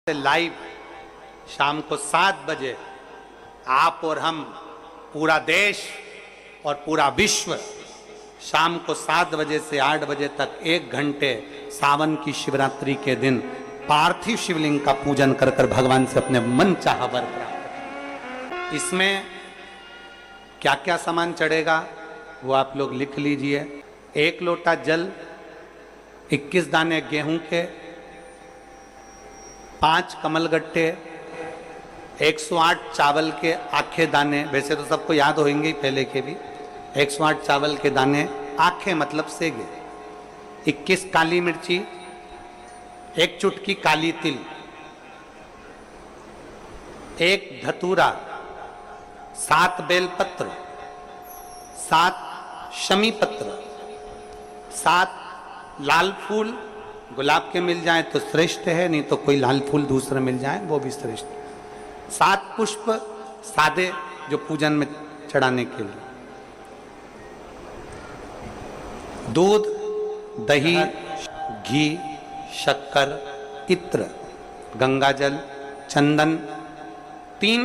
Live शाम को 7 बजे आप और हम, पूरा देश और पूरा विश्व, शाम को 7 बजे से 8 बजे तक 1 घंटे सावन की शिवरात्रि के दिन पार्थिव शिवलिंग का पूजन कर कर भगवान से अपने मन चाहा वर प्राप्त करें। इसमें क्या क्या सामान चढ़ेगा वो आप लोग लिख लीजिए। 1 लोटा जल, 21 दाने गेहूं के, 5 कमलगट्टे, 108 चावल के आखे दाने, वैसे तो सबको याद होंगे ही पहले के भी। 108 चावल के दाने, आखे मतलब सेगे, 21 काली मिर्ची, 1 चुटकी काली तिल, 1 धतूरा, 7 बेलपत्र, 7 शमी पत्र, 7 लाल फूल, गुलाब के मिल जाए तो श्रेष्ठ है, नहीं तो कोई लाल फूल दूसरा मिल जाए वो भी श्रेष्ठ। 7 पुष्प सादे जो पूजन में चढ़ाने के लिए, दूध, दही, घी, शक्कर, इत्र, गंगाजल, चंदन, 3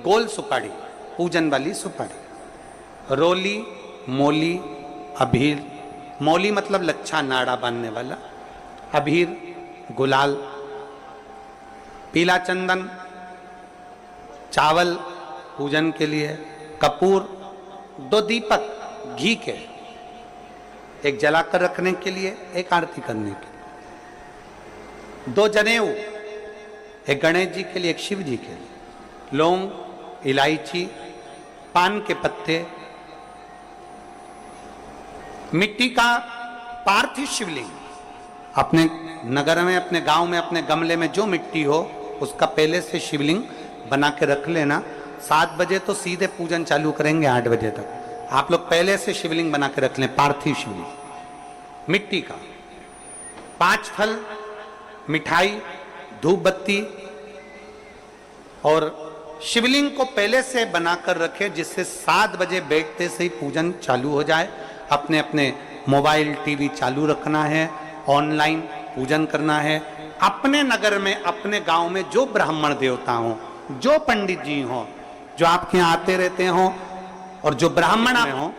गोल सुपारी, पूजन वाली सुपारी, रोली, मोली, अबीर, मौली मतलब लच्छा नाड़ा बांधने वाला, अबीर, गुलाल, पीला चंदन, चावल पूजन के लिए, कपूर, 2 दीपक घी के, 1 जलाकर रखने के लिए, 1 आरती करने के लिए, 2 जनेऊ, 1 गणेश जी के लिए, 1 शिव जी के लिए, लौंग, इलायची, पान के पत्ते, मिट्टी का पार्थिव शिवलिंग। अपने नगर में, अपने गांव में, अपने गमले में जो मिट्टी हो उसका पहले से शिवलिंग बना के रख लेना। 7 बजे तो सीधे पूजन चालू करेंगे, 8 बजे तक आप लोग पहले से शिवलिंग बना के रख लें, पार्थिव शिवलिंग मिट्टी का। 5 फल, मिठाई, धूप बत्ती, और शिवलिंग को पहले से बनाकर रखें जिससे 7 बजे बैठते से ही पूजन चालू हो जाए। अपने अपने मोबाइल टीवी चालू रखना है, ऑनलाइन पूजन करना है। अपने नगर में, अपने गांव में जो ब्राह्मण देवता हों, जो पंडित जी हों, जो आपके यहाँ आते रहते हों, और जो ब्राह्मण हों,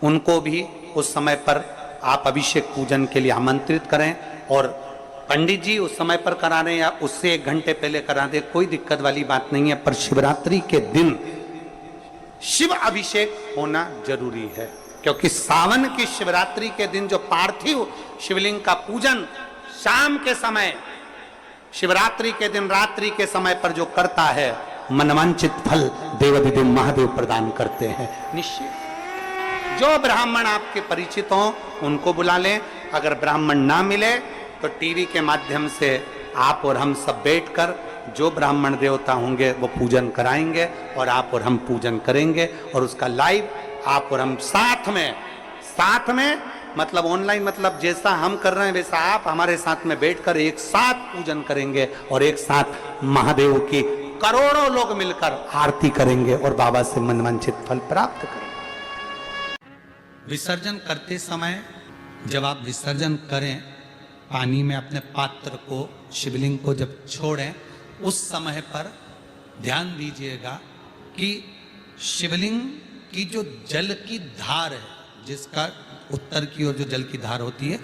उनको भी उस समय पर आप अभिषेक पूजन के लिए आमंत्रित करें। और पंडित जी उस समय पर करा रहे या उससे 1 घंटे पहले करा दे, कोई दिक्कत वाली बात नहीं है। पर शिवरात्रि के दिन शिव अभिषेक होना जरूरी है, क्योंकि सावन की शिवरात्रि के दिन जो पार्थिव शिवलिंग का पूजन शाम के समय, शिवरात्रि के दिन रात्रि के समय पर जो करता है, मनवांचित फल देवाधिदेव महादेव प्रदान करते हैं निश्चित। जो ब्राह्मण आपके परिचित हों उनको बुला लें। अगर ब्राह्मण ना मिले तो टीवी के माध्यम से आप और हम सब बैठकर जो ब्राह्मण देवता होंगे वो पूजन कराएंगे, और आप और हम पूजन करेंगे, और उसका लाइव आप और हम साथ में मतलब ऑनलाइन, मतलब जैसा हम कर रहे हैं वैसा आप हमारे साथ में बैठकर एक साथ पूजन करेंगे, और एक साथ महादेव की करोड़ों लोग मिलकर आरती करेंगे और बाबा से मनवांछित फल प्राप्त करेंगे। विसर्जन करते समय जब आप विसर्जन करें, पानी में अपने पात्र को, शिवलिंग को जब छोड़ें, उस समय पर ध्यान दीजिएगा कि शिवलिंग की जो जल की धार है, जिसका उत्तर की ओर जो जल की धार होती है,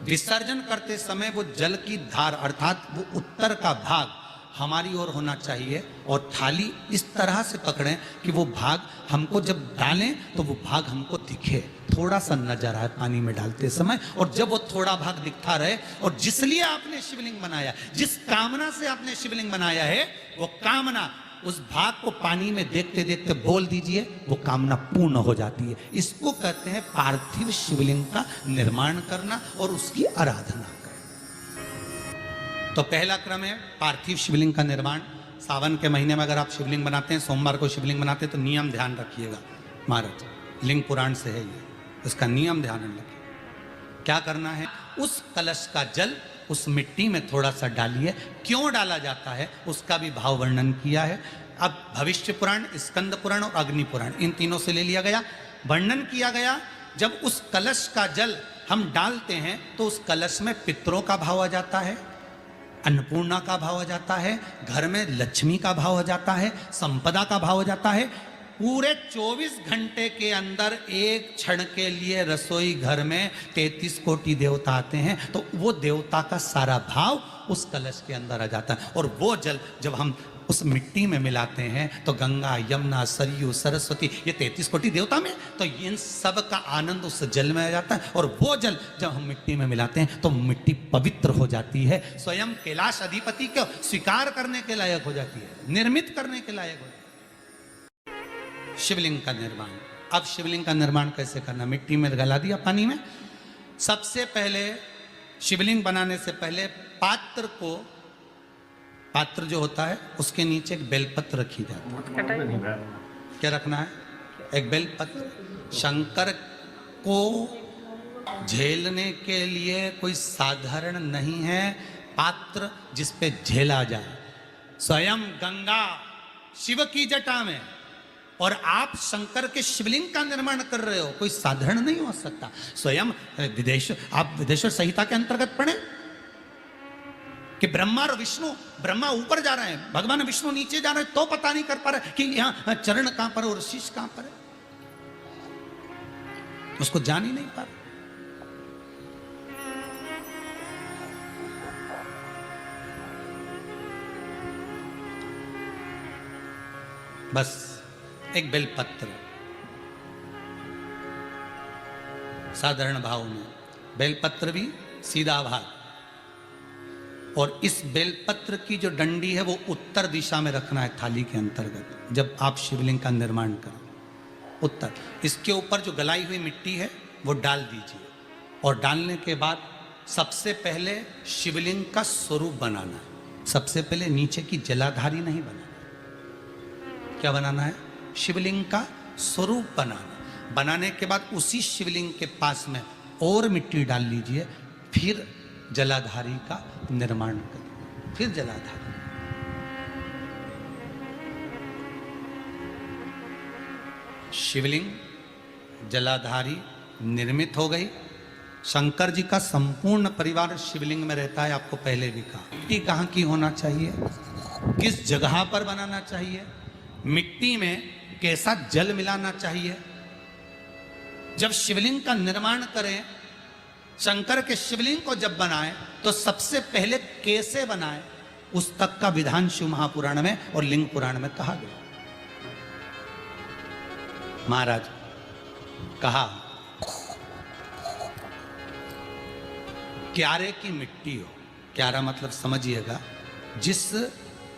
विसर्जन करते समय वो जल की धार अर्थात वो उत्तर का भाग हमारी ओर होना चाहिए, और थाली इस तरह से पकड़ें कि वो भाग हमको जब डालें तो वो भाग हमको दिखे, थोड़ा सा नजर आए पानी में डालते समय। और जब वो थोड़ा भाग दिखता रहे, और जिसलिए आपने शिवलिंग बनाया, जिस कामना से आपने शिवलिंग बनाया है, वो कामना उस भाग को पानी में देखते देखते बोल दीजिए, वो कामना पूर्ण हो जाती है। इसको कहते हैं पार्थिव शिवलिंग का निर्माण करना और उसकी आराधना करना। तो पहला क्रम है पार्थिव शिवलिंग का निर्माण। सावन के महीने में अगर आप शिवलिंग बनाते हैं, सोमवार को शिवलिंग बनाते हैं, तो नियम ध्यान रखिएगा महाराज, लिंग पुराण से है ये, इसका नियम ध्यान रखिए। क्या करना है, उस कलश का जल उस मिट्टी में थोड़ा सा डालिए। क्यों डाला जाता है उसका भी भाव वर्णन किया है। अब भविष्य पुराण, स्कंद पुराण और अग्नि पुराण, इन तीनों से ले लिया गया, वर्णन किया गया। जब उस कलश का जल हम डालते हैं तो उस कलश में पितरों का भाव आ जाता है, अन्नपूर्णा का भाव हो जाता है, घर में लक्ष्मी का भाव हो जाता है, संपदा का भाव हो जाता है। पूरे 24 घंटे के अंदर एक क्षण के लिए रसोई घर में 33 कोटि देवता आते हैं, तो वो देवता का सारा भाव उस कलश के अंदर आ जाता है। और वो जल जब हम उस मिट्टी में मिलाते हैं तो गंगा, यमुना, सरयू, सरस्वती, ये 33 कोटि देवता में, तो इन सब का आनंद उस जल में आ जाता है। और वो जल जब हम मिट्टी में मिलाते हैं तो मिट्टी पवित्र हो जाती है, स्वयं कैलाश अधिपति को स्वीकार करने के लायक हो जाती है, निर्मित करने के लायक हो जाती है। शिवलिंग का निर्माण। अब शिवलिंग का निर्माण कैसे करना? मिट्टी में गला दिया पानी में। सबसे पहले शिवलिंग बनाने से पहले पात्र जो होता है उसके नीचे एक बेलपत्र रखी जाती है। क्या रखना है? एक बेलपत्र। शंकर को झेलने के लिए कोई साधारण नहीं है पात्र जिस पे झेला जाए। स्वयं गंगा शिव की जटा में, और आप शंकर के शिवलिंग का निर्माण कर रहे हो, कोई साधारण नहीं हो सकता। स्वयं आप विदेश्वर संहिता के अंतर्गत पढ़े कि ब्रह्मा और विष्णु, ब्रह्मा ऊपर जा रहे हैं, भगवान विष्णु नीचे जा रहे हैं, तो पता नहीं कर पा रहे कि यहां चरण कहां पर और शीश कहां पर है, उसको जान ही नहीं पा रहे। बस एक बेलपत्र साधारण भाव में, बेलपत्र भी सीधा भाग, और इस बेलपत्र की जो डंडी है वो उत्तर दिशा में रखना है थाली के अंतर्गत। जब आप शिवलिंग का निर्माण करें उत्तर, इसके ऊपर जो गलाई हुई मिट्टी है वो डाल दीजिए, और डालने के बाद सबसे पहले शिवलिंग का स्वरूप बनाना है। सबसे पहले नीचे की जलाधारी नहीं बनाना, क्या बनाना है? शिवलिंग का स्वरूप बनाना। बनाने के बाद उसी शिवलिंग के पास में और मिट्टी डाल लीजिए, फिर जलाधारी का निर्माण करिए, फिर जलाधारी। शिवलिंग जलाधारी निर्मित हो गई। शंकर जी का संपूर्ण परिवार शिवलिंग में रहता है, आपको पहले भी कहा। मिट्टी कहाँ की होना चाहिए, किस जगह पर बनाना चाहिए, मिट्टी में कैसा जल मिलाना चाहिए। जब शिवलिंग का निर्माण करें, शंकर के शिवलिंग को जब बनाए तो सबसे पहले कैसे बनाए, उस तक का विधान शिव महापुराण में और लिंग पुराण में कहा गया। महाराज कहा, क्यारे की मिट्टी हो, क्यारा मतलब समझिएगा जिस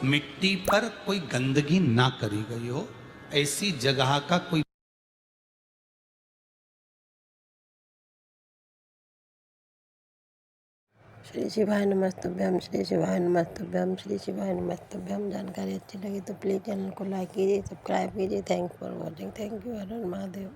मिट्टी पर कोई गंदगी ना करी गई हो, ऐसी जगह का कोई। श्री शिवाय नमस्तुभ्यम, श्री शिवाय नमस्तुभ्यम, श्री शिवाय नमस्तुभ्यम। जानकारी अच्छी लगी तो प्लीज़ चैनल को लाइक कीजिए, सब्सक्राइब कीजिए। Thanks for watching. Thank you. Her her Mahadev.